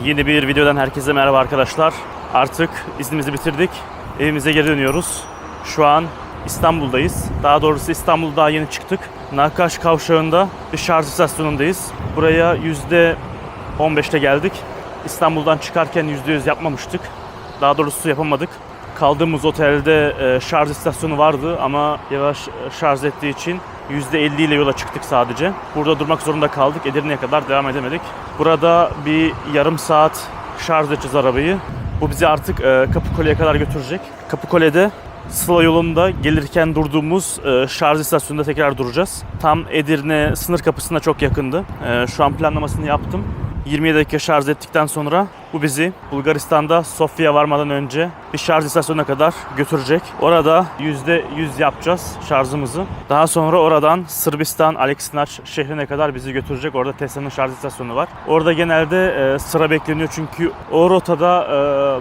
Yeni bir videodan herkese merhaba arkadaşlar. Artık iznimizi bitirdik. Evimize geri dönüyoruz. Şu an İstanbul'dayız. Daha doğrusu İstanbul'da daha yeni çıktık. Nakkaş Kavşağı'nda bir şarj istasyonundayız. Buraya %15'te geldik. İstanbul'dan çıkarken %100 yapmamıştık. Daha doğrusu yapamadık. Kaldığımız otelde şarj istasyonu vardı ama yavaş şarj ettiği için %50 ile yola çıktık sadece. Burada durmak zorunda kaldık. Edirne'ye kadar devam edemedik. Burada bir yarım saat şarj edeceğiz arabayı. Bu bizi artık Kapıkule'ye kadar götürecek. Kapıkule'de Sıla yolunda gelirken durduğumuz şarj istasyonunda tekrar duracağız. Tam Edirne sınır kapısına çok yakındı. Şu an planlamasını yaptım. 27 dakika şarj ettikten sonra bu bizi Bulgaristan'da Sofya'ya varmadan önce bir şarj istasyonuna kadar götürecek. Orada %100 yapacağız şarjımızı. Daha sonra oradan Sırbistan Aleksinac şehrine kadar bizi götürecek. Orada Tesla'nın şarj istasyonu var. Orada genelde sıra bekleniyor çünkü o rotada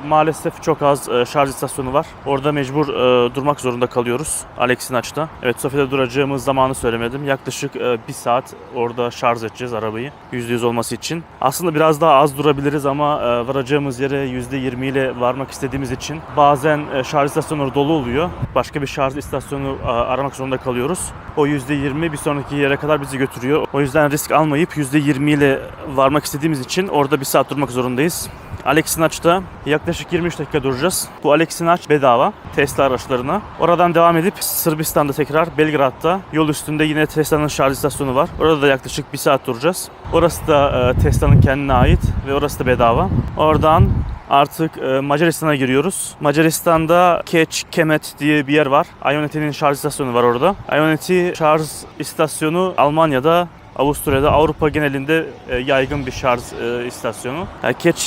maalesef çok az şarj istasyonu var. Orada mecbur durmak zorunda kalıyoruz Aleksinac'ta. Evet, Sofya'da duracağımız zamanı söylemedim. Yaklaşık 1 saat orada şarj edeceğiz arabayı %100 olması için. Aslında biraz daha az durabiliriz ama varacağımız yere %20 ile varmak istediğimiz için bazen şarj istasyonları dolu oluyor. Başka bir şarj istasyonu aramak zorunda kalıyoruz. O %20 bir sonraki yere kadar bizi götürüyor. O yüzden risk almayıp %20 ile varmak istediğimiz için orada 1 saat durmak zorundayız. Aleksinac'ta yaklaşık 23 dakika duracağız. Bu Aleksinac bedava Tesla araçlarına. Oradan devam edip Sırbistan'da tekrar Belgrad'da yol üstünde yine Tesla'nın şarj istasyonu var. Orada da yaklaşık 1 saat duracağız. Orası da Tesla'nın kendine ait ve orası da bedava. Oradan artık Macaristan'a giriyoruz. Macaristan'da Kecskemét diye bir yer var. Ioneti'nin şarj istasyonu var orada. Ioneti şarj istasyonu Almanya'da, Avusturya'da, Avrupa genelinde yaygın bir şarj istasyonu.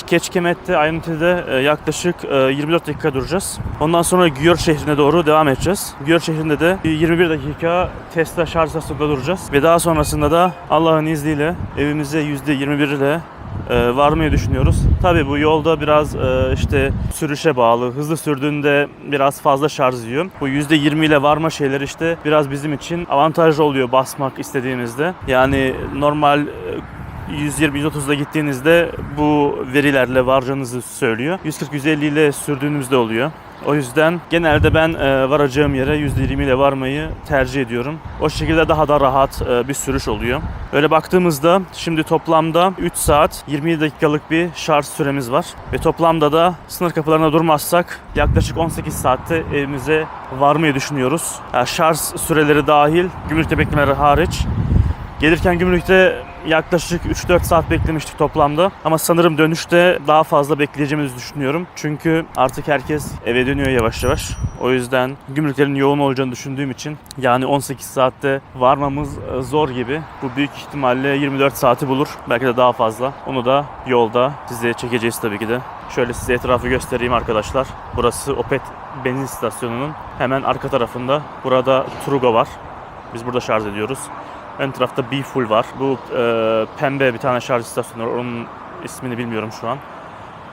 Kecskemét Ioneti'de yaklaşık 24 dakika duracağız. Ondan sonra Győr şehrine doğru devam edeceğiz. Győr şehrinde de 21 dakika Tesla şarj istasyonunda duracağız. Ve daha sonrasında da Allah'ın izniyle evimize %21 ile varmayı düşünüyoruz. Tabii bu yolda biraz sürüşe bağlı. Hızlı sürdüğünde biraz fazla şarj yiyor. Bu %20 ile varma şeyler biraz bizim için avantajlı oluyor basmak istediğimizde. Yani normal 120-130'da gittiğinizde bu verilerle varacağınızı söylüyor. 140-150 ile sürdüğünüzde oluyor. O yüzden genelde ben varacağım yere %20 ile varmayı tercih ediyorum. O şekilde daha da rahat bir sürüş oluyor. Öyle baktığımızda şimdi toplamda 3 saat 20 dakikalık bir şarj süremiz var. Ve toplamda da sınır kapılarına durmazsak yaklaşık 18 saatte evimize varmayı düşünüyoruz. Yani şarj süreleri dahil, gümrükte beklemeleri hariç. Gelirken gümrükte yaklaşık 3-4 saat beklemiştik toplamda. Ama sanırım dönüşte daha fazla bekleyeceğimizi düşünüyorum. Çünkü artık herkes eve dönüyor yavaş yavaş. O yüzden gümrüklerin yoğun olacağını düşündüğüm için yani 18 saatte varmamız zor gibi. Bu büyük ihtimalle 24 saati bulur. Belki de daha fazla. Onu da yolda size çekeceğiz tabii ki de. Şöyle size etrafı göstereyim arkadaşlar. Burası Opet benzin istasyonunun hemen arka tarafında. Burada Trugo var. Biz burada şarj ediyoruz. Ön tarafta B-Full var. Bu pembe bir tane şarj istasyonu var. Onun ismini bilmiyorum şu an.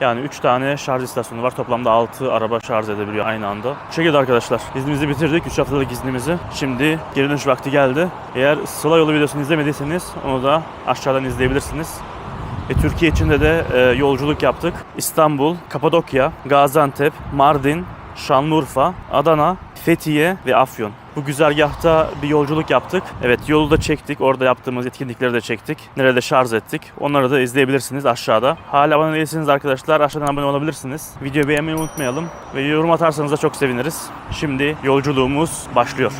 Yani 3 tane şarj istasyonu var. Toplamda 6 araba şarj edebiliyor aynı anda. Bu şekilde arkadaşlar. İznimizi bitirdik. 3 haftalık iznimizi. Şimdi geri dönüş vakti geldi. Eğer Sıla yolu videosunu izlemediyseniz onu da aşağıdan izleyebilirsiniz. Ve Türkiye içinde de yolculuk yaptık. İstanbul, Kapadokya, Gaziantep, Mardin, Şanlıurfa, Adana, Fethiye ve Afyon. Bu güzergahta bir yolculuk yaptık. Evet, yolu da çektik. Orada yaptığımız etkinlikleri de çektik. Nerede şarj ettik. Onları da izleyebilirsiniz aşağıda. Hala abone değilseniz arkadaşlar aşağıdan abone olabilirsiniz. Videoyu beğenmeyi unutmayalım. Ve yorum atarsanız da çok seviniriz. Şimdi yolculuğumuz başlıyor.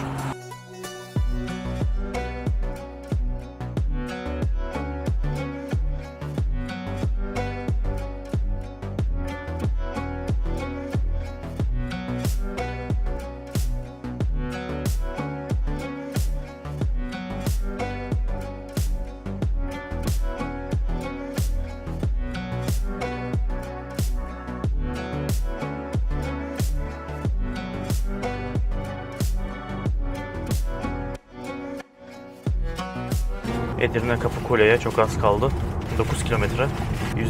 Edirne Kapıkule'ye çok az kaldı. 9 kilometre.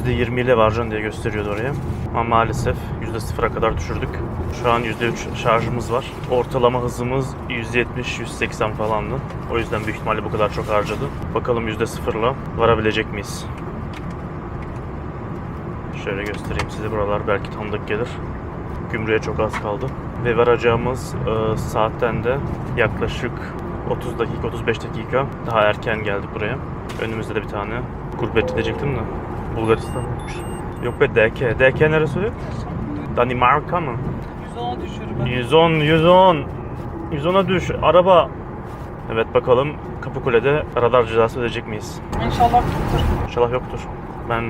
%20 ile varacaksın diye gösteriyordu oraya. Ama maalesef %0'a kadar düşürdük. Şu an %3 şarjımız var. Ortalama hızımız 170-180 falandı. O yüzden büyük ihtimalle bu kadar çok harcadı. Bakalım %0'la varabilecek miyiz? Şöyle göstereyim size, buralar belki tanıdık gelir. Gümrüğe çok az kaldı. Ve varacağımız saatten de yaklaşık 30 dakika, 35 dakika daha erken geldik buraya. Önümüzde de bir tane gurbetçi diyecektim de Bulgaristan'mış. Yok be, DK. DK neresi oluyor? Danimarka mı? 110'a düşür. 110. 110'a düş. Araba. Evet, bakalım Kapıkule'de radar cezası ödeyecek miyiz? İnşallah yoktur. İnşallah yoktur. Ben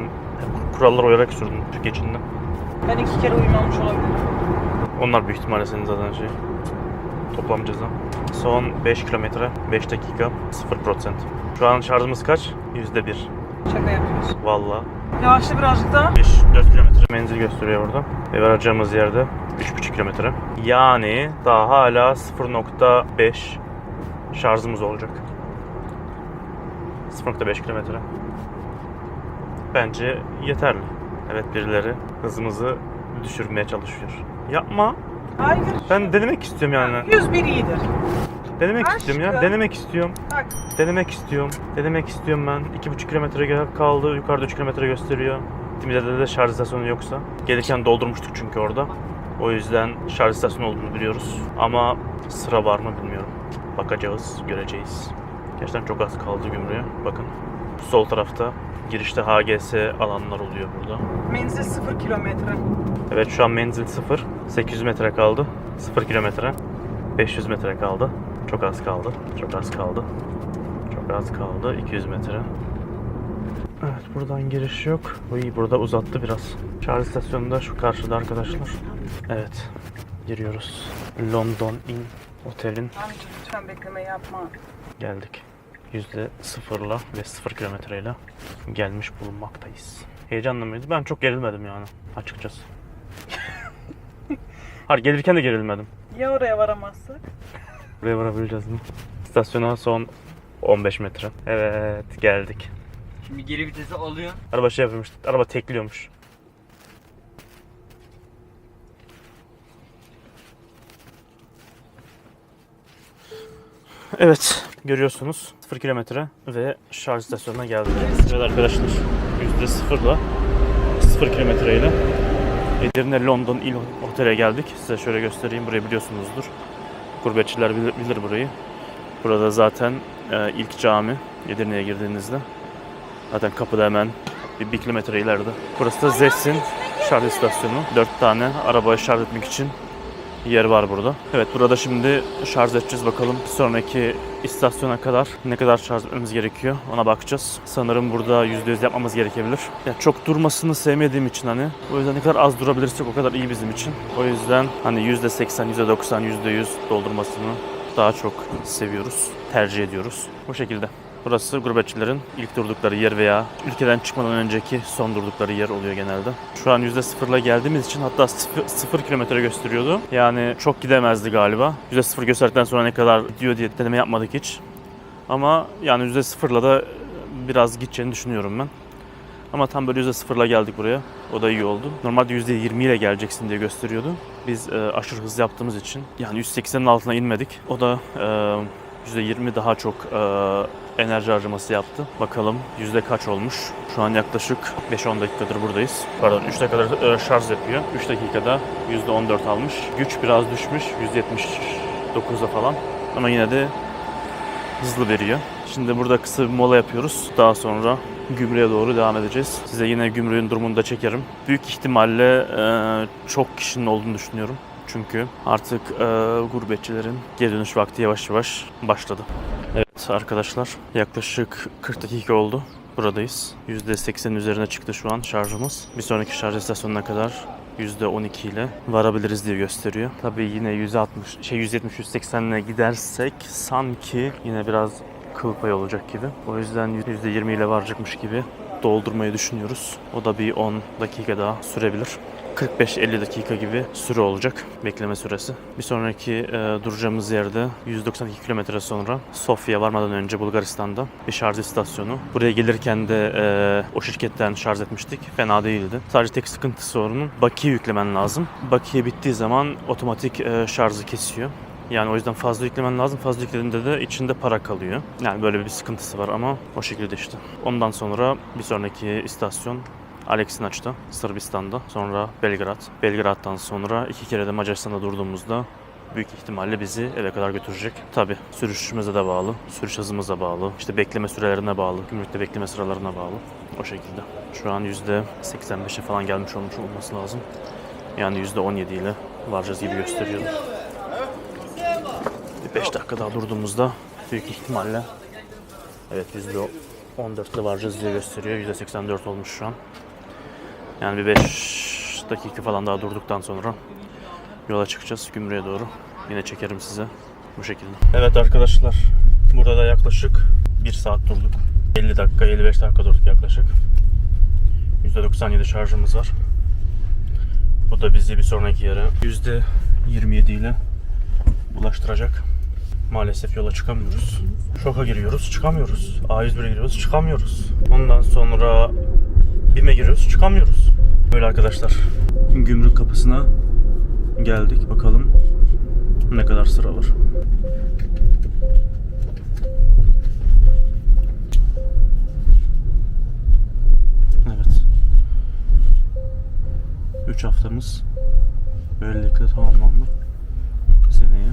kurallara uyarak sürdüm Türkiye içinde. Ben 2 kere uyumamış olabilirim. Onlar büyük ihtimalle senin zaten şey. Toplam ceza. Son 5 kilometre, 5 dakika, 0%. Şu an şarjımız kaç? %1. Şaka yapıyorsun. Valla. Yavaşla birazcık daha. 5-4 kilometre menzil gösteriyor orada. Ve varacağımız yerde 3,5 kilometre. Yani daha hala 0,5 şarjımız olacak. 0,5 kilometre. Bence yeterli. Evet, birileri hızımızı düşürmeye çalışıyor. Yapma. Hayır. Ben denemek istiyorum yani. 101 iyidir. Denemek Aşkım. istiyorum ya. Denemek istiyorum. Bak. Denemek istiyorum. Denemek istiyorum ben. 2,5 kilometre kaldı. Yukarıda 3 kilometre gösteriyor. Gittiğimizde de şarj istasyonu yoksa. Gelirken doldurmuştuk çünkü orada. O yüzden şarj istasyonu olduğunu biliyoruz. Ama sıra var mı bilmiyorum. Bakacağız, göreceğiz. Gerçekten çok az kaldı gümrüğe. Bakın. Sol tarafta girişte HGS alanlar oluyor burada. Menzil 0 kilometre. Evet, şu an menzil 0. 800 metre kaldı. 0 kilometre. 500 metre kaldı. Çok az kaldı. Çok az kaldı. Çok az kaldı. 200 metre. Evet, buradan giriş yok. Uy, burada uzattı biraz. Şarj istasyonu da şu karşıda arkadaşlar. Evet. Giriyoruz. London Inn Otel'in Amca lütfen bekleme yapma. geldik. %0'la ve 0 kilometreyle gelmiş bulunmaktayız. Heyecanlı mıydı? Ben çok gerilmedim yani açıkçası. Hayır, gelirken de gerilmedim. Ya oraya varamazsak? Buraya varabileceğiz mi? İstasyona son 15 metre. Evet, geldik. Şimdi geri vitesi alıyor. Araba şey yapıyormuş, araba tekliyormuş. Evet, görüyorsunuz 0 kilometre ve şarj istasyonuna geldik. Evet arkadaşlar, %0'la 0 kilometre ile Edirne London Inn Otel'e geldik. Size şöyle göstereyim, burayı biliyorsunuzdur. Gurbetçiler bilir burayı. Burada zaten ilk cami Edirne'ye girdiğinizde. Zaten kapıda hemen 1 kilometre ileride. Burası da Zesin şarj istasyonu. 4 tane arabayı şarj etmek için yer var burada. Evet, burada şimdi şarj edeceğiz, bakalım sonraki istasyona kadar ne kadar şarj etmemiz gerekiyor ona bakacağız. Sanırım burada %100 yapmamız gerekebilir. Ya çok durmasını sevmediğim için hani, o yüzden ne kadar az durabilirsek o kadar iyi bizim için. O yüzden hani %80, %90, %100 doldurmasını daha çok seviyoruz, tercih ediyoruz. Bu şekilde. Burası gurbetçilerin ilk durdukları yer veya ülkeden çıkmadan önceki son durdukları yer oluyor genelde. Şu an %0'la geldiğimiz için, hatta 0 kilometre gösteriyordu. Yani çok gidemezdi galiba. %0 gösterdikten sonra ne kadar gidiyor diye deneme yapmadık hiç. Ama yani %0'la da biraz gideceğini düşünüyorum ben. Ama tam böyle %0'la geldik buraya. O da iyi oldu. Normalde %20 ile geleceksin diye gösteriyordu. Biz aşırı hızlı yaptığımız için yani 180'in altına inmedik. O da %20 daha çok enerji harcaması yaptı. Bakalım yüzde kaç olmuş. Şu an yaklaşık 5-10 dakikadır buradayız. Pardon, 3 dakikadır şarj yapıyor. 3 dakikada %14 almış. Güç biraz düşmüş. %79'a falan. Ama yine de hızlı veriyor. Şimdi burada kısa bir mola yapıyoruz. Daha sonra gümrüğe doğru devam edeceğiz. Size yine gümrüğün durumunu da çekerim. Büyük ihtimalle çok kişinin olduğunu düşünüyorum. Çünkü artık gurbetçilerin geri dönüş vakti yavaş yavaş başladı. Evet arkadaşlar, yaklaşık 40 dakika oldu. Buradayız. %80'in üzerine çıktı şu an şarjımız. Bir sonraki şarj istasyonuna kadar %12 ile varabiliriz diye gösteriyor. Tabii yine %70-180 ile gidersek sanki yine biraz kıl payı olacak gibi. O yüzden %20 ile varacakmış gibi doldurmayı düşünüyoruz. O da bir 10 dakika daha sürebilir. 45-50 dakika gibi süre olacak, bekleme süresi. Bir sonraki duracağımız yerde 192 kilometre sonra Sofya varmadan önce Bulgaristan'da bir şarj istasyonu. Buraya gelirken de o şirketten şarj etmiştik. Fena değildi. Sadece tek sıkıntısı onun bakiye yüklemen lazım. Bakiye bittiği zaman otomatik şarjı kesiyor. Yani o yüzden fazla yüklemen lazım. Fazla yüklediğinde de içinde para kalıyor. Yani böyle bir sıkıntısı var ama o şekilde işte. Ondan sonra bir sonraki istasyon Aleksinaç'ta, Sırbistan'da. Sonra Belgrad. Belgrad'dan sonra 2 kere de Macaristan'da durduğumuzda büyük ihtimalle bizi eve kadar götürecek. Tabi sürüşümüze de bağlı, sürüş hızımıza bağlı, işte bekleme sürelerine bağlı, gümrükte bekleme sıralarına bağlı. O şekilde. Şu an %85'e falan gelmiş olması lazım. Yani %17 ile varacağız gibi gösteriyor. Bir 5 dakika daha durduğumuzda büyük ihtimalle evet %14 ile varacağız diye gösteriyor. %84 olmuş şu an. Yani bir 5 dakika falan daha durduktan sonra yola çıkacağız gümrüğe doğru. Yine çekerim size bu şekilde. Evet arkadaşlar, burada da yaklaşık 1 saat durduk. 50 dakika, 55 dakika durduk yaklaşık. %97 şarjımız var. Bu da bizi bir sonraki yere %27 ile ulaştıracak. Maalesef yola çıkamıyoruz. Şoka giriyoruz, çıkamıyoruz. A101'e giriyoruz, çıkamıyoruz. Ondan sonra BİM'e giriyoruz, çıkamıyoruz. Böyle arkadaşlar. Gümrük kapısına geldik. Bakalım ne kadar sıra var. Evet. 3 haftamız böylelikle tamamlandı. Seneye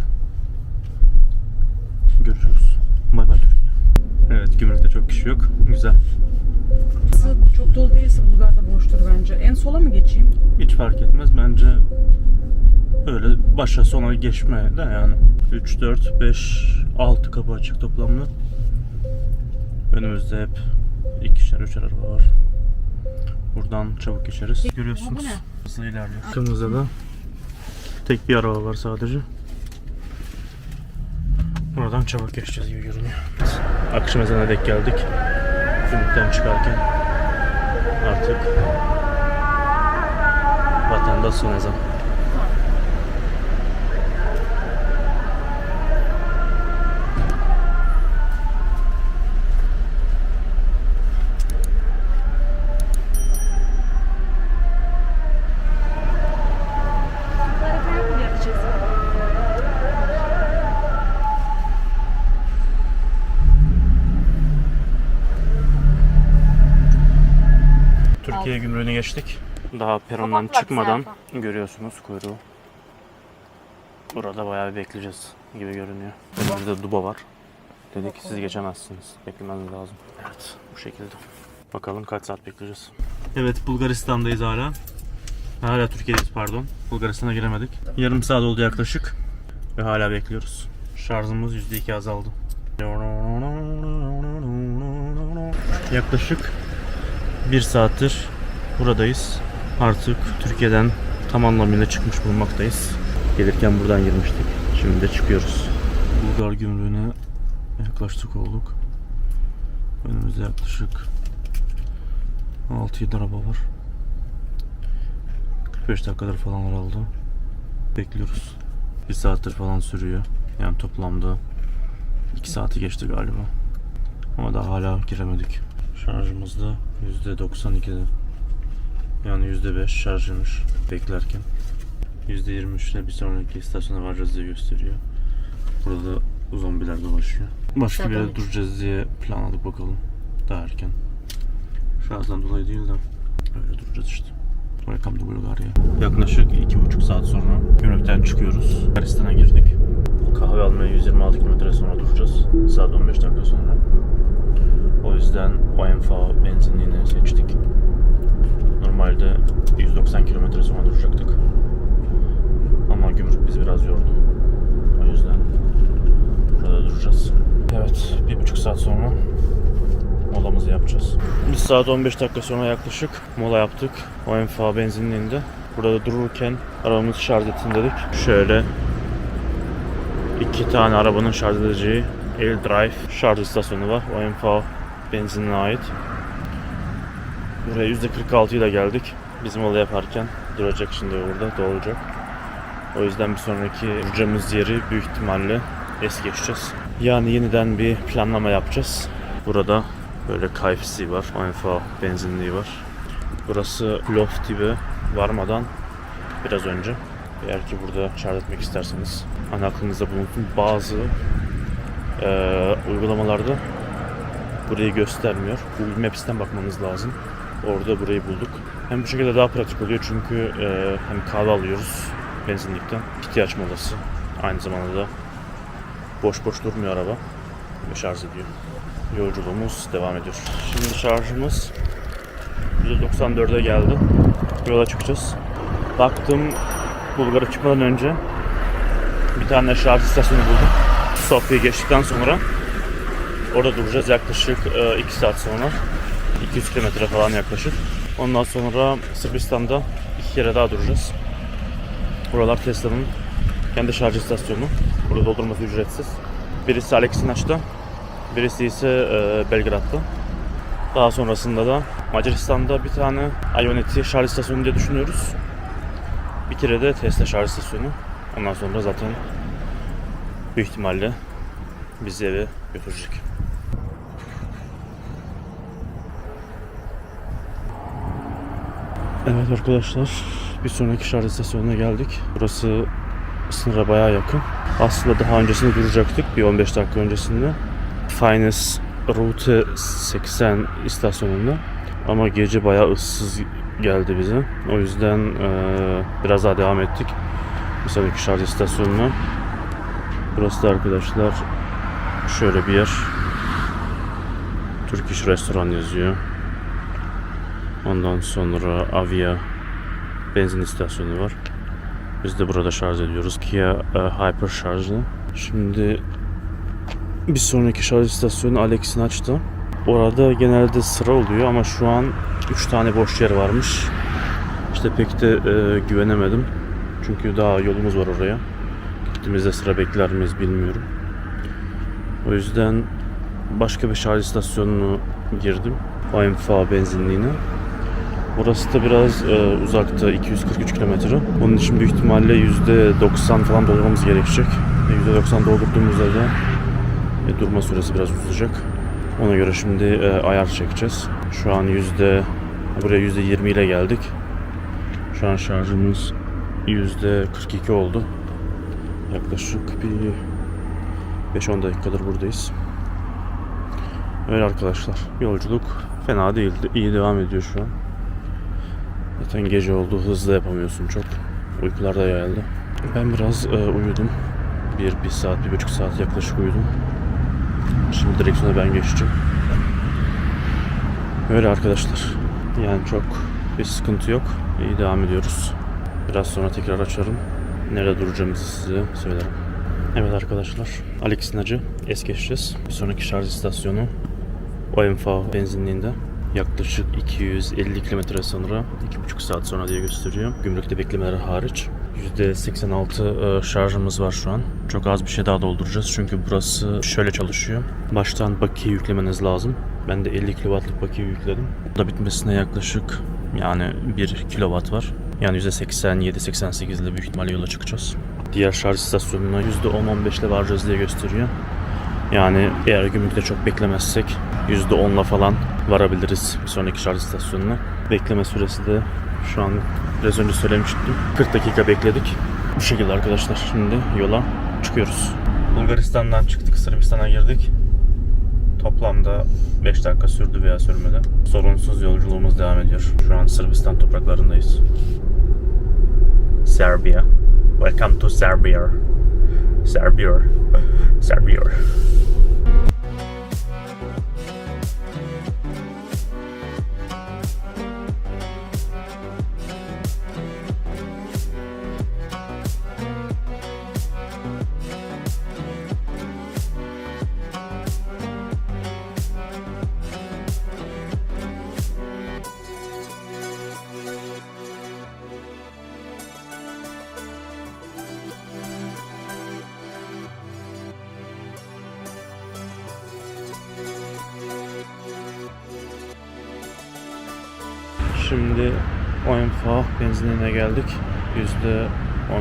görüşürüz. Bay bay Türkiye. Evet, gümrükte çok kişi yok. Güzel. Çok dolu değilse Bulgar'da boştur bence. En sola mı geçeyim? Hiç fark etmez. Bence öyle başa sona geçme de yani. 3, 4, 5, 6 kapı açık toplamda. Önümüzde hep 2'şer 3'er araba var. Buradan çabuk geçeriz. Görüyorsunuz. Hızlı ilerliyor. Arkamızda da tek bir araba var sadece. Buradan çabuk geçeceğiz gibi görünüyor. Akşam ezanına dek geldik. Gümrükten çıkarken artık vatandaş son ezan. Türkiye gümrüğünü geçtik. Daha perondan çıkmadan görüyorsunuz kuyruğu. Burada bayağı bir bekleyeceğiz gibi görünüyor. Önümüzde Duba var. Dedik siz geçemezsiniz. Beklemeniz lazım. Evet, bu şekilde. Bakalım kaç saat bekleyeceğiz. Evet, Bulgaristan'dayız hala. Hala Türkiye'deyiz, pardon. Bulgaristan'a giremedik. Yarım saat oldu yaklaşık. Ve hala bekliyoruz. Şarjımız %2 azaldı. Yaklaşık 1 saattir buradayız. Artık Türkiye'den tam anlamıyla çıkmış bulunmaktayız. Gelirken buradan girmiştik. Şimdi de çıkıyoruz. Bulgar gümrüğüne yaklaştık olduk. Önümüzde yaklaşık 6-7 araba var. 45 dakikadır falan herhalde. Bekliyoruz. 1 saattir falan sürüyor. Yani toplamda 2 saati geçti galiba. Ama daha hala giremedik. Şarjımız da %92'de. Yani %5 şarjıymış beklerken. %23'le bir sonraki istasyona varacağız diye gösteriyor. Burada zombiler dolaşıyor. Başka bir yerde duracağız diye planladık, bakalım. Daha erken. Şarjdan dolayı değil de öyle duracağız işte. Welcome to Bulgaria. Yaklaşık 2,5 saat sonra gümrükten çıkıyoruz. Bulgaristan'a girdik. Kahve almaya 126 km sonra duracağız. Saat 15 dakika sonra. O yüzden OMV benzinliğini seçtik. Normalde 190 km sonra duracaktık. Ama gümrük bizi biraz yordu. O yüzden burada duracağız. Evet, 1,5 saat sonra molamızı yapacağız. 1 saat 15 dakika sonra yaklaşık mola yaptık. OMV benzinliğinde. Burada dururken arabamızı şarj etsin dedik. Şöyle 2 tane arabanın şarj edeceği L-Drive şarj istasyonu var. OMV benzinliğine ait. Buraya %46 ile geldik. Bizim mola yaparken duracak şimdi burada, dolacak. O yüzden bir sonraki duracağımız yeri büyük ihtimalle es geçeceğiz. Yani yeniden bir planlama yapacağız. Burada böyle KFC var, OMV benzinliği var. Burası Plovdiv'e varmadan biraz önce. Eğer ki burada şarj etmek isterseniz hani aklınızda bulunsun, bazı uygulamalarda burayı göstermiyor. Google Maps'ten bakmanız lazım. Orada burayı bulduk. Hem bu şekilde daha pratik oluyor çünkü hem kahve alıyoruz benzinlikten. İhtiyaç molası. Aynı zamanda da boş boş durmuyor araba ve şarj ediyor. Yolculuğumuz devam ediyor. Şimdi şarjımız %94'e geldi. Yola çıkacağız. Baktım Bulgar'a çıkmadan önce bir tane şarj istasyonu buldum. Sofya'yı geçtikten sonra orada duracağız yaklaşık 2 saat sonra. 200 kilometre falan yaklaşık. Ondan sonra Sırbistan'da 2 kere daha duracağız. Buralar Tesla'nın kendi şarj istasyonu. Burada doldurması ücretsiz. Birisi Aleksinaç'ta, birisi ise Belgrad'da. Daha sonrasında da Macaristan'da bir tane Ionity şarj istasyonu diye düşünüyoruz. Bir kere de Tesla şarj istasyonu. Ondan sonra zaten büyük ihtimalle bizi eve götürecek. Evet arkadaşlar, bir sonraki şarj istasyonuna geldik. Burası sınıra bayağı yakın. Aslında daha öncesinde duracaktık, bir 15 dakika öncesinde. Finest Route 80 istasyonunda. Ama gece bayağı ıssız geldi bize. O yüzden biraz daha devam ettik. Bir sonraki şarj istasyonuna. Burası da arkadaşlar şöyle bir yer. Turkish restoran yazıyor. Ondan sonra Avia benzin istasyonu var. Biz de burada şarj ediyoruz. Kia Hyper şarjlı. Şimdi bir sonraki şarj istasyonu Aleksinaç'ta. Orada genelde sıra oluyor ama şu an 3 tane boş yer varmış. İşte pek de güvenemedim. Çünkü daha yolumuz var oraya. Gittiğimizde sıra bekler miyiz bilmiyorum. O yüzden başka bir şarj istasyonuna girdim. OMV benzinliğine. Burası da biraz uzakta, 243 kilometre. Onun için büyük ihtimalle %90 falan doldurmamız gerekecek. %90 doldurduğumuzda da durma süresi biraz uzayacak. Ona göre şimdi ayar çekeceğiz. Şu an buraya %20 ile geldik. Şu an şarjımız %42 oldu. Yaklaşık bir 5-10 dakikadır buradayız. Öyle arkadaşlar. Yolculuk fena değildi. İyi devam ediyor şu an. Zaten gece oldu. Hızlı yapamıyorsun çok. Uykular da yayıldı. Ben biraz uyudum. Bir saat, 1,5 saat yaklaşık uyudum. Şimdi direksiyona ben geçeceğim. Öyle arkadaşlar. Yani çok bir sıkıntı yok. İyi devam ediyoruz. Biraz sonra tekrar açarım. Nerede duracağımızı size söylerim. Evet arkadaşlar. Aleksinaç'ı es geçeceğiz. Bir sonraki şarj istasyonu OMV benzinliğinde. Yaklaşık 250 kilometre sonra 2,5 saat sonra diye gösteriyor. Gümrükte beklemeleri hariç. %86 şarjımız var şu an. Çok az bir şey daha dolduracağız. Çünkü burası şöyle çalışıyor. Baştan bakiye yüklemeniz lazım. Ben de 50 kW'lık bakiye yükledim. Bu da bitmesine yaklaşık yani 1 kW var. Yani %87-88 ile büyük ihtimalle yola çıkacağız. Diğer şarj istasyonuna %10-15 ile varacağız diye gösteriyor. Yani eğer gümrükte çok beklemezsek %10'la falan varabiliriz bir sonraki şarj istasyonuna. Bekleme süresi de şu an biraz önce söylemiştim. 40 dakika bekledik. Bu şekilde arkadaşlar şimdi yola çıkıyoruz. Bulgaristan'dan çıktık, Sırbistan'a girdik. Toplamda 5 dakika sürdü veya sürmedi. Sorunsuz yolculuğumuz devam ediyor. Şu an Sırbistan topraklarındayız. Serbia. Welcome to Serbia. Serbia. Serbia. Şimdi OMV benzinliğine geldik.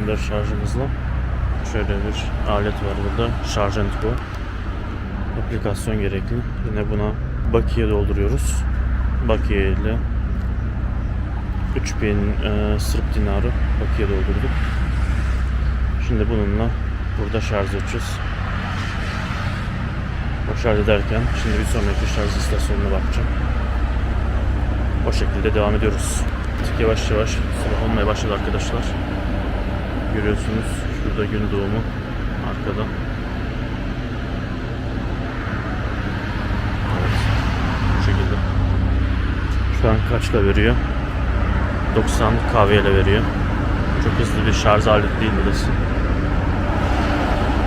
%14 şarjımızla. Şöyle bir alet var burada. Charge and Go. Aplikasyon gerekli. Yine buna bakiye dolduruyoruz. Bakiye ile 3000 Sırp dinarı bakiye doldurduk. Şimdi bununla burada şarj edeceğiz. O şarj ederken şimdi bir sonraki şarj istasyonuna bakacağım. O şekilde devam ediyoruz. Artık yavaş yavaş sabah olmaya başladı arkadaşlar. Görüyorsunuz şurada gün doğumu arkada. Evet. Bu şekilde. Şu an kaçla veriyor? 90 kahveyle veriyor. Çok hızlı bir şarj aleti değil burası.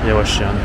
Yavaş yani.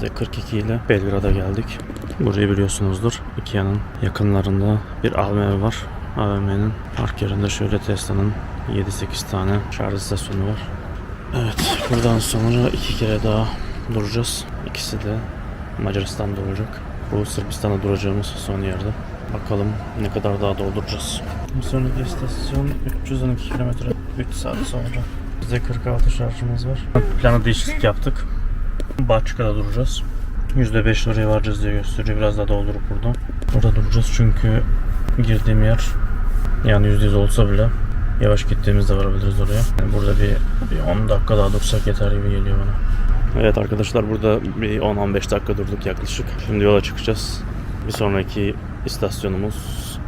%42 ile Belgrad'a geldik. Burayı biliyorsunuzdur. Ikea'nın yakınlarında bir AVM var. AVM'nin park yerinde şöyle Tesla'nın 7-8 tane şarj istasyonu var. Evet, buradan sonra 2 kere daha duracağız. İkisi de Macaristan'da olacak. Bu Sırbistan'da duracağımız son yerde. Bakalım ne kadar daha dolduracağız. Bir sonraki istasyon 312 kilometre 3 saat sonra. Bizde 46 şarjımız var. Plana değişiklik yaptık. Bahçıka'da duracağız. %5 oraya varacağız diye gösteriyor. Biraz daha doldurup burada. Burada duracağız çünkü girdiğim yer yani %100 olsa bile yavaş gittiğimizde varabiliriz oraya. Yani burada bir 10 dakika daha dursak yeter gibi geliyor bana. Evet arkadaşlar, burada bir 10-15 dakika durduk yaklaşık. Şimdi yola çıkacağız. Bir sonraki istasyonumuz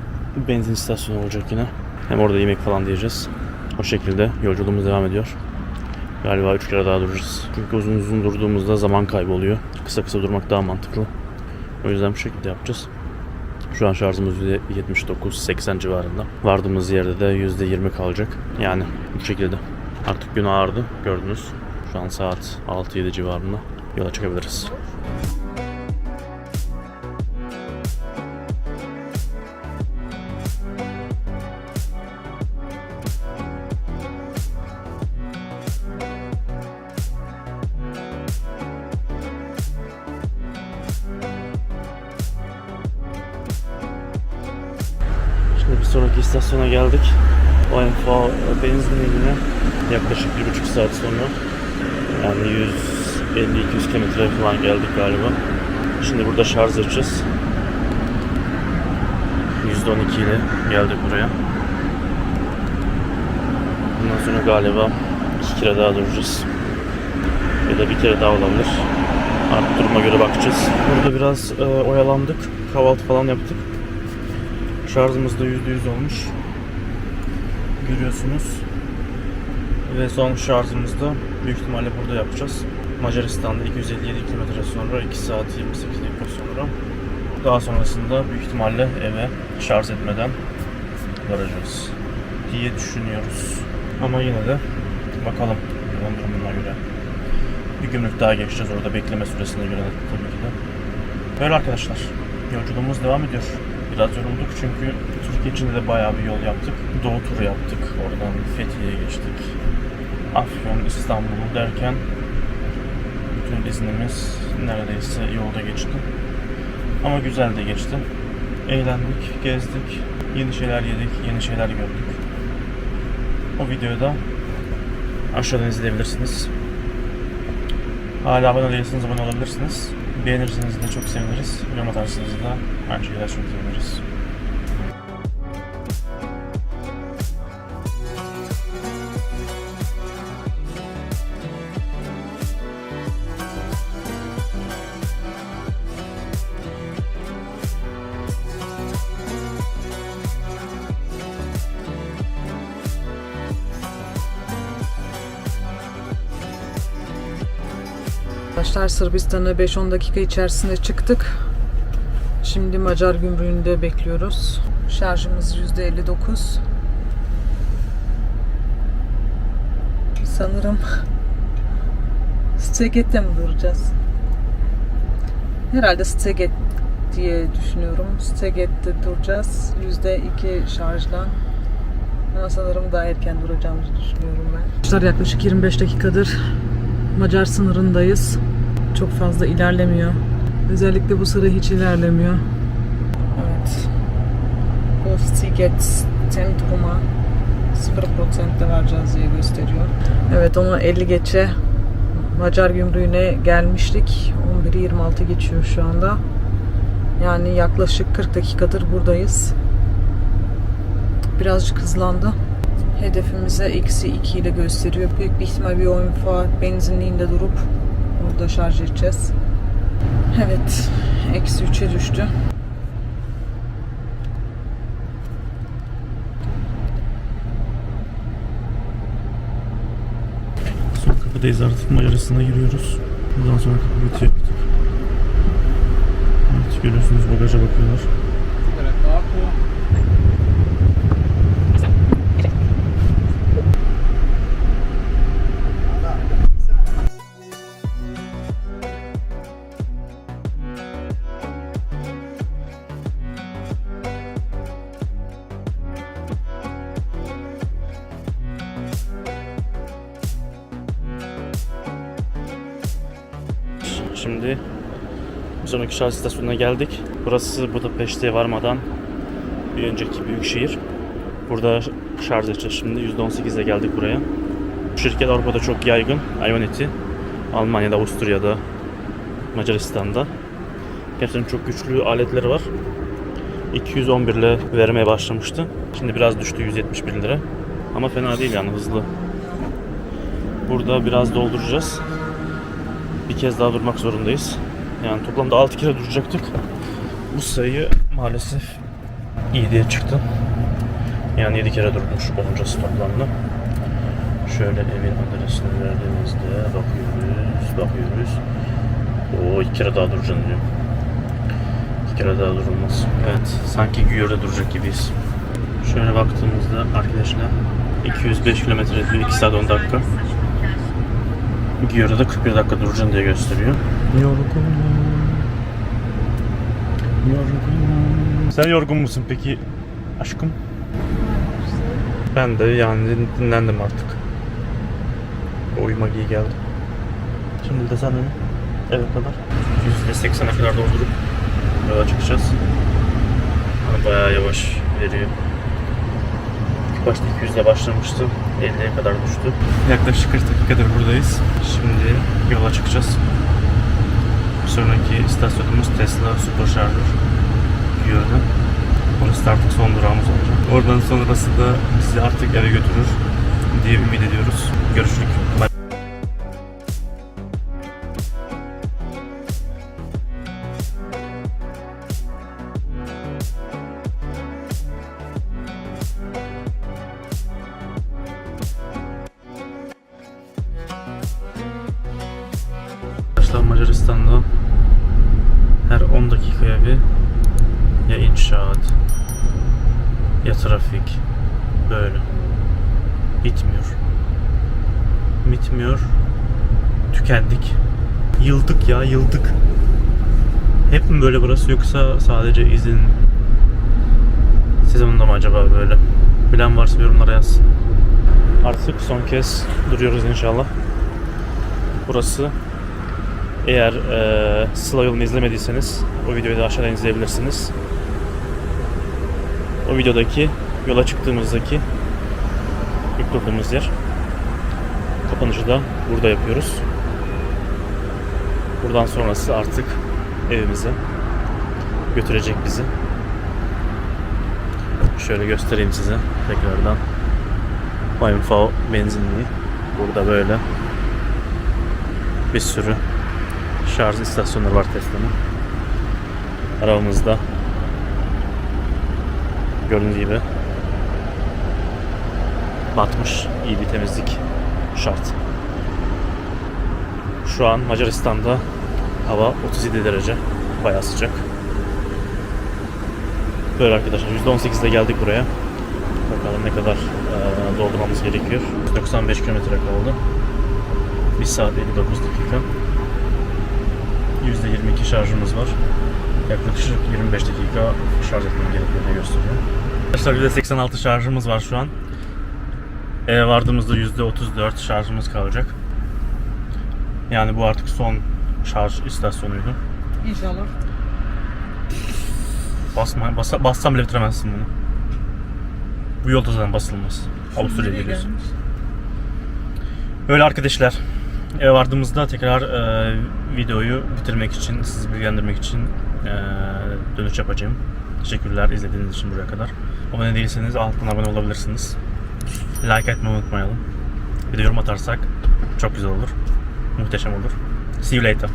benzin istasyonu olacak yine. Hem orada yemek falan diyeceğiz. O şekilde yolculuğumuz devam ediyor. Galiba 3 kere daha duracağız. Çünkü uzun uzun durduğumuzda zaman kayboluyor. Kısa kısa durmak daha mantıklı. O yüzden bu şekilde yapacağız. Şu an şarjımız %79-80 civarında. Vardığımız yerde de %20 kalacak. Yani bu şekilde. Artık gün ağardı, gördünüz. Şu an saat 6-7 civarında. Yola çıkabiliriz. Bir sonraki istasyona geldik. OMV benzinliğine yaklaşık 1,5 saat sonra, yani 150-200 kilometre falan geldik galiba. Şimdi burada şarj edeceğiz. %12 ile geldik buraya. Bundan sonra galiba 2 kere daha duracağız. Ya da bir kere daha olabilir. Artık duruma göre bakacağız. Burada biraz oyalandık. Kahvaltı falan yaptık. Şarjımız da %100 olmuş. Görüyorsunuz. Ve son şarjımızda büyük ihtimalle burada yapacağız. Macaristan'da 257 km sonra 2 saat 28 dakika sonra. Daha sonrasında büyük ihtimalle eve şarj etmeden varacağız diye düşünüyoruz. Ama yine de bakalım durumuna göre. Bir gümrük daha geçeceğiz orada, bekleme süresine göre tabii ki de. Böyle arkadaşlar, yolculuğumuz devam ediyor. Biraz yorulduk çünkü Türkiye içinde de bayağı bir yol yaptık. Doğu turu yaptık. Oradan Fethiye'ye geçtik. Afyon, İstanbul derken bütün iznimiz neredeyse yolda geçti. Ama güzel de geçti. Eğlendik, gezdik, yeni şeyler yedik, yeni şeyler gördük. O videoyu da aşağıdan izleyebilirsiniz. Hala abone değilseniz abone olabilirsiniz. Beğenirseniz de çok seviniriz. Yorum atarsanız da aynı şeyler çok seviniriz. arkadaşlar. Sırbistan'a 5-10 dakika içerisinde çıktık. Şimdi Macar gümrüğünde bekliyoruz. Şarjımız %59. Sanırım Szeget'te mi duracağız? Herhalde Szeget diye düşünüyorum. Szeget'te duracağız. %2 şarjla. Ama sanırım daha erken duracağımızı düşünüyorum ben. Arkadaşlar yaklaşık 25 dakikadır Macar sınırındayız. Çok fazla ilerlemiyor. Özellikle bu sıra hiç ilerlemiyor. Evet. Bu Sziget Centrum'a 0%'da varacağız diye gösteriyor. Evet, ama 50 geçe Macar gümrüğüne gelmiştik. 11'i 26 geçiyor şu anda. Yani yaklaşık 40 dakikadır buradayız. Birazcık hızlandı. Hedefimize -2 ile gösteriyor. Büyük bir ihtimal bir Oinfa benzinliğinde durup burada şarj edeceğiz. Evet, -3'e düştü. Son kapıdayız, artık Macaristan'a giriyoruz. Bundan sonra kapı bitiyor artık. Evet, görüyorsunuz, bagaja bakıyorlar. Şimdi bir sonraki şarj istasyonuna geldik. Burası Budapeşte'ye varmadan bir önceki büyük şehir. Burada şarj edeceğiz şimdi. %18 ile geldik buraya. Bu şirket Avrupa'da çok yaygın. Ionity. Almanya'da, Avusturya'da, Macaristan'da. Gerçekten çok güçlü aletleri var. 211 ile vermeye başlamıştı. Şimdi biraz düştü, 171 lira. Ama fena değil yani, hızlı. Burada biraz dolduracağız. Bir kez daha durmak zorundayız. Yani toplamda 6 kere duracaktık. Bu sayı maalesef 7'ye çıktı. Yani 7 kere durmuş olacağız toplamda. Şöyle evin adresini verdiğimizde bakıyoruz. Oo, 2 kere daha duracaksın diyor. 2 kere daha durulmaz. Evet, sanki Güyor'da duracak gibiyiz. Şöyle baktığımızda arkadaşlar 205 kilometre diyor, 2 saat 10 dakika. Güyor'da 41 dakika duracaksın diye gösteriyor. Yorgunum. Sen yorgun musun peki aşkım? Ben de yani dinlendim artık. Uyumak iyi geldi. Şimdi de sen eve kadar %80'e kadar doldurup yola çıkacağız. Ama bayağı yavaş veriyor. İlk başta 200 ile başlamıştı. 50'ye kadar düştü. Yaklaşık 40 dakikadır buradayız. Şimdi yola çıkacağız. Bir sonraki istasyonumuz Tesla Supercharger. Güyor'da. Orası da artık son durağımız olacak. Oradan sonrası da bizi artık eve götürür diye ümit ediyoruz. Görüşürüz. Bye. Macaristan'da her 10 dakikaya bir ya inşaat ya trafik, böyle bitmiyor, tükendik, yıldık. Hep mi böyle burası, yoksa sadece izin sezonunda mı acaba böyle? Bilen varsa yorumlara yazsın. Artık son kez duruyoruz inşallah. Burası, eğer Sıla yolunu izlemediyseniz o videoyu da aşağıdan izleyebilirsiniz. O videodaki yola çıktığımızdaki ilk durduğumuz yer. Kapanışı da burada yapıyoruz. Buradan sonrası artık evimize götürecek bizi. Şöyle göstereyim size tekrardan. Oinfa benzinliği. Burada böyle bir sürü şarj istasyonları var Tesla'nın. Arabamızda gördüğünüz gibi batmış. İyi bir temizlik şart. Şu an Macaristan'da hava 37 derece. Bayağı sıcak. Böyle arkadaşlar %18'de geldik buraya. Bakalım ne kadar doldurmamız gerekiyor. 95 kilometre kaldı. 1 saat 59 dakika. %22 şarjımız var. Yaklaşık 25 dakika şarj etmem gerektiğini gösteriyor. Arkadaşlar %86 şarjımız var şu an. Eve vardığımızda %34 şarjımız kalacak. Yani bu artık son şarj istasyonuydu. İnşallah. Bassam bile bitiremezsin bunu. Bu yolda zaten basılmaz. Avusturya'ya geliyorsun. Öyle arkadaşlar. Eve vardığımızda tekrar videoyu bitirmek için, sizi bilgilendirmek için dönüş yapacağım. Teşekkürler izlediğiniz için buraya kadar. Abone değilseniz alttan abone olabilirsiniz. Like etmeyi unutmayalım. Bir de yorum atarsak çok güzel olur. Muhteşem olur. See you later.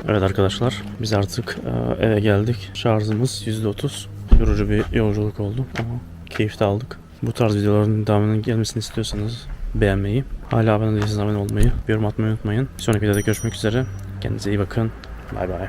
Evet arkadaşlar, biz artık eve geldik. Şarjımız %30. Yorucu bir yolculuk oldu ama keyif de aldık. Bu tarz videoların devamının gelmesini istiyorsanız beğenmeyi, hala abone değilseniz abone olmayı, yorum atmayı unutmayın. Bir sonraki videoda görüşmek üzere. Kendinize iyi bakın. Bay bay.